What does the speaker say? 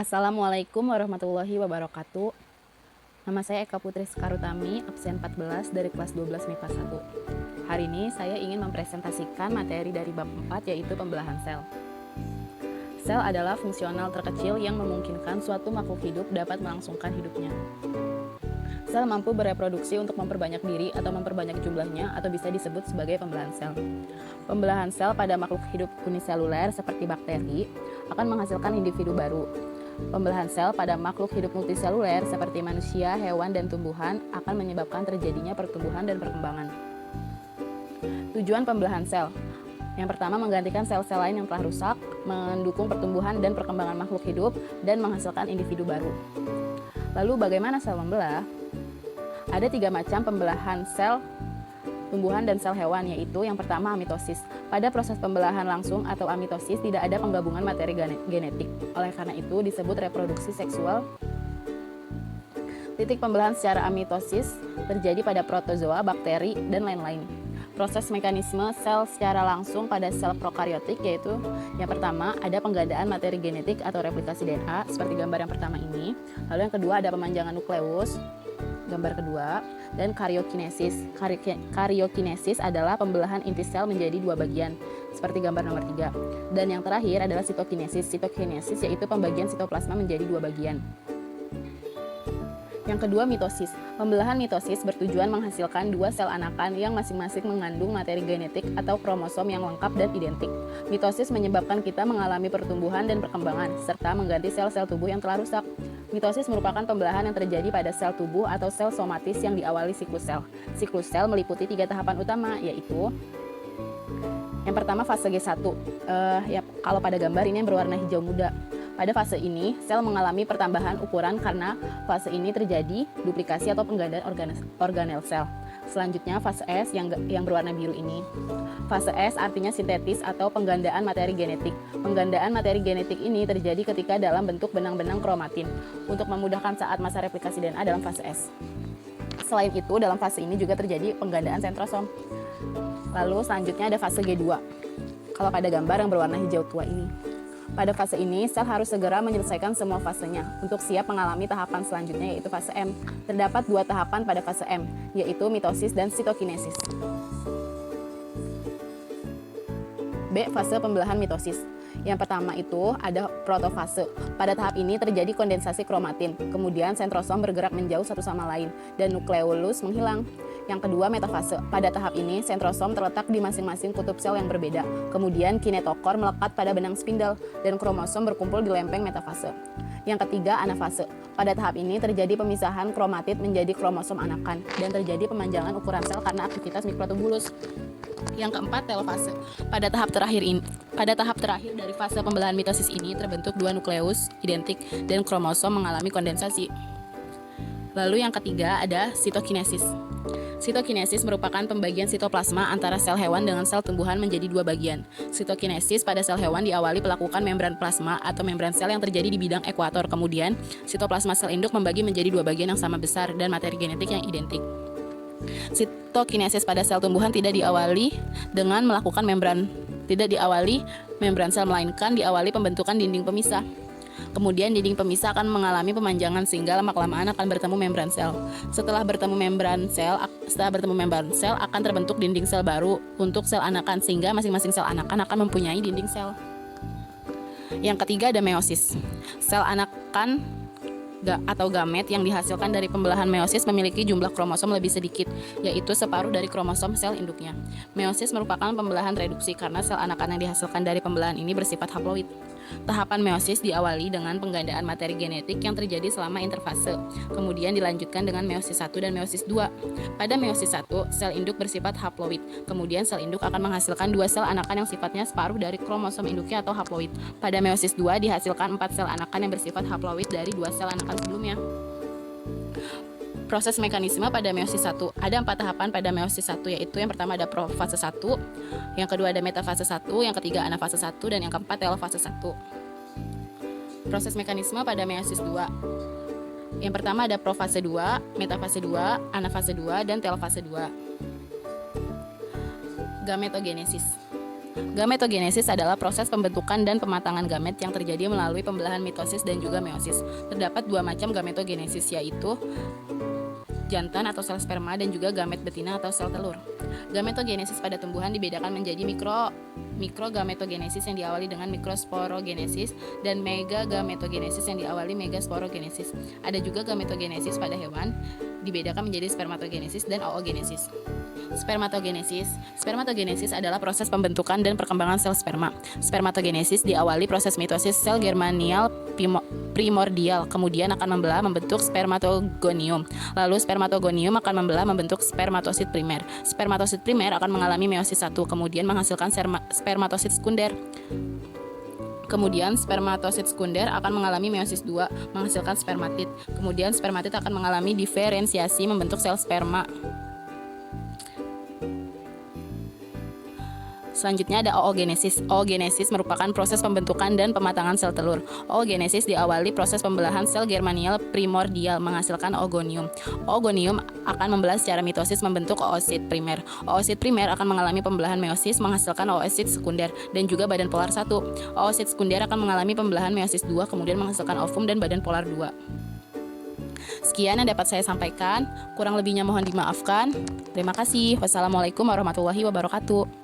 Assalamualaikum warahmatullahi wabarakatuh. Nama saya Eka Putri Sekarutami, absen 14 dari kelas 12 MIPA 1. Hari ini saya ingin mempresentasikan materi dari bab 4, yaitu pembelahan sel. Sel adalah fungsional terkecil yang memungkinkan suatu makhluk hidup dapat melangsungkan hidupnya. Sel mampu bereproduksi untuk memperbanyak diri atau memperbanyak jumlahnya, atau bisa disebut sebagai pembelahan sel. Pembelahan sel pada makhluk hidup uniseluler seperti bakteri akan menghasilkan individu baru. Pembelahan sel pada makhluk hidup multiseluler seperti manusia, hewan, dan tumbuhan akan menyebabkan terjadinya pertumbuhan dan perkembangan. Tujuan pembelahan sel: yang pertama, menggantikan sel-sel lain yang telah rusak, mendukung pertumbuhan dan perkembangan makhluk hidup, dan menghasilkan individu baru. Lalu bagaimana sel membelah? Ada 3 macam pembelahan sel tumbuhan dan sel hewan, yaitu yang pertama amitosis. Pada proses pembelahan langsung atau amitosis tidak ada penggabungan materi genetik. Oleh karena itu disebut reproduksi seksual. Titik pembelahan secara amitosis terjadi pada protozoa, bakteri, dan lain-lain. Proses mekanisme sel secara langsung pada sel prokariotik yaitu yang pertama ada penggandaan materi genetik atau replikasi DNA seperti gambar yang pertama ini. Lalu yang kedua ada pemanjangan nukleus, gambar kedua, dan karyokinesis. Karyokinesis adalah pembelahan inti sel menjadi 2 bagian seperti gambar nomor 3. Dan yang terakhir adalah sitokinesis. Sitokinesis yaitu pembagian sitoplasma menjadi 2 bagian. Yang kedua, mitosis. Pembelahan mitosis bertujuan menghasilkan 2 sel anakan yang masing-masing mengandung materi genetik atau kromosom yang lengkap dan identik. Mitosis menyebabkan kita mengalami pertumbuhan dan perkembangan, serta mengganti sel-sel tubuh yang telah rusak. Mitosis merupakan pembelahan yang terjadi pada sel tubuh atau sel somatis yang diawali siklus sel. Siklus sel meliputi 3 tahapan utama, yaitu yang pertama fase G1. Kalau pada gambar ini yang berwarna hijau muda. Pada fase ini, sel mengalami pertambahan ukuran karena fase ini terjadi duplikasi atau penggandaan organel sel. Selanjutnya fase S yang berwarna biru ini. Fase S artinya sintetis atau penggandaan materi genetik. Penggandaan materi genetik ini terjadi ketika dalam bentuk benang-benang kromatin untuk memudahkan saat masa replikasi DNA dalam fase S. Selain itu, dalam fase ini juga terjadi penggandaan sentrosom. Lalu selanjutnya ada fase G2. Kalau pada gambar yang berwarna hijau tua ini. Pada fase ini, sel harus segera menyelesaikan semua fasenya untuk siap mengalami tahapan selanjutnya, yaitu fase M. Terdapat 2 tahapan pada fase M, yaitu mitosis dan sitokinesis. B. Fase pembelahan mitosis. Yang pertama itu ada protofase. Pada tahap ini terjadi kondensasi kromatin, kemudian sentrosom bergerak menjauh satu sama lain, dan nukleolus menghilang. Yang kedua, metafase. Pada tahap ini, sentrosom terletak di masing-masing kutub sel yang berbeda. Kemudian kinetokor melekat pada benang spindel, dan kromosom berkumpul di lempeng metafase. Yang ketiga, anafase. Pada tahap ini terjadi pemisahan kromatid menjadi kromosom anakan, dan terjadi pemanjangan ukuran sel karena aktivitas mikrotubulus. Yang keempat, telofase. Pada tahap terakhir dari fase pembelahan mitosis ini terbentuk 2 nukleus identik dan kromosom mengalami kondensasi. Lalu yang ketiga ada sitokinesis. Sitokinesis merupakan pembagian sitoplasma antara sel hewan dengan sel tumbuhan menjadi 2 bagian. Sitokinesis pada sel hewan diawali melakukan membran plasma atau membran sel yang terjadi di bidang ekuator. Kemudian, sitoplasma sel induk membagi menjadi 2 bagian yang sama besar dan materi genetik yang identik. Sitokinesis pada sel tumbuhan tidak diawali membran sel, melainkan diawali pembentukan dinding pemisah. Kemudian dinding pemisah akan mengalami pemanjangan sehingga lama-kelamaan akan bertemu membran sel. Setelah bertemu membran sel akan terbentuk dinding sel baru untuk sel anakan sehingga masing-masing sel anakan akan mempunyai dinding sel. Yang ketiga ada meiosis. Sel anakan atau gamet yang dihasilkan dari pembelahan meiosis memiliki jumlah kromosom lebih sedikit, yaitu separuh dari kromosom sel induknya. Meiosis merupakan pembelahan reduksi karena sel anakan yang dihasilkan dari pembelahan ini bersifat haploid. Tahapan meiosis diawali dengan penggandaan materi genetik yang terjadi selama interfase. Kemudian dilanjutkan dengan meiosis 1 dan meiosis 2. Pada meiosis 1, sel induk bersifat haploid. Kemudian sel induk akan menghasilkan 2 sel anakan yang sifatnya separuh dari kromosom induknya atau haploid. Pada meiosis 2 dihasilkan 4 sel anakan yang bersifat haploid dari 2 sel anakan sebelumnya. Proses mekanisme pada meiosis 1. Ada 4 tahapan pada meiosis 1, yaitu yang pertama ada profase 1, yang kedua ada metafase 1, yang ketiga anafase 1, dan yang keempat telofase 1. Proses mekanisme pada meiosis 2. Yang pertama ada profase 2, metafase 2, anafase 2, dan telofase 2. Gametogenesis. Gametogenesis adalah proses pembentukan dan pematangan gamet yang terjadi melalui pembelahan mitosis dan juga meiosis. Terdapat dua macam gametogenesis, yaitu jantan atau sel sperma dan juga gamet betina atau sel telur. Gametogenesis pada tumbuhan dibedakan menjadi mikrogametogenesis yang diawali dengan mikrosporogenesis dan megagametogenesis yang diawali megasporogenesis. Ada juga gametogenesis pada hewan, dibedakan menjadi spermatogenesis dan oogenesis. Spermatogenesis adalah proses pembentukan dan perkembangan sel sperma. Spermatogenesis diawali proses mitosis sel germinal primordial, kemudian akan membelah membentuk spermatogonium. Lalu spermatogonium akan membelah membentuk spermatosit primer. Spermatosit primer akan mengalami meiosis 1, kemudian menghasilkan spermatosit sekunder. Kemudian spermatosit sekunder akan mengalami meiosis 2, menghasilkan spermatid. Kemudian spermatid akan mengalami diferensiasi membentuk sel sperma. Selanjutnya ada oogenesis. Oogenesis merupakan proses pembentukan dan pematangan sel telur. Oogenesis diawali proses pembelahan sel germinal primordial menghasilkan oogonium. Oogonium akan membelah secara mitosis membentuk oosit primer. Oosit primer akan mengalami pembelahan meiosis menghasilkan oosit sekunder dan juga badan polar 1. Oosit sekunder akan mengalami pembelahan meiosis 2 kemudian menghasilkan ovum dan badan polar 2. Sekian yang dapat saya sampaikan. Kurang lebihnya mohon dimaafkan. Terima kasih. Wassalamualaikum warahmatullahi wabarakatuh.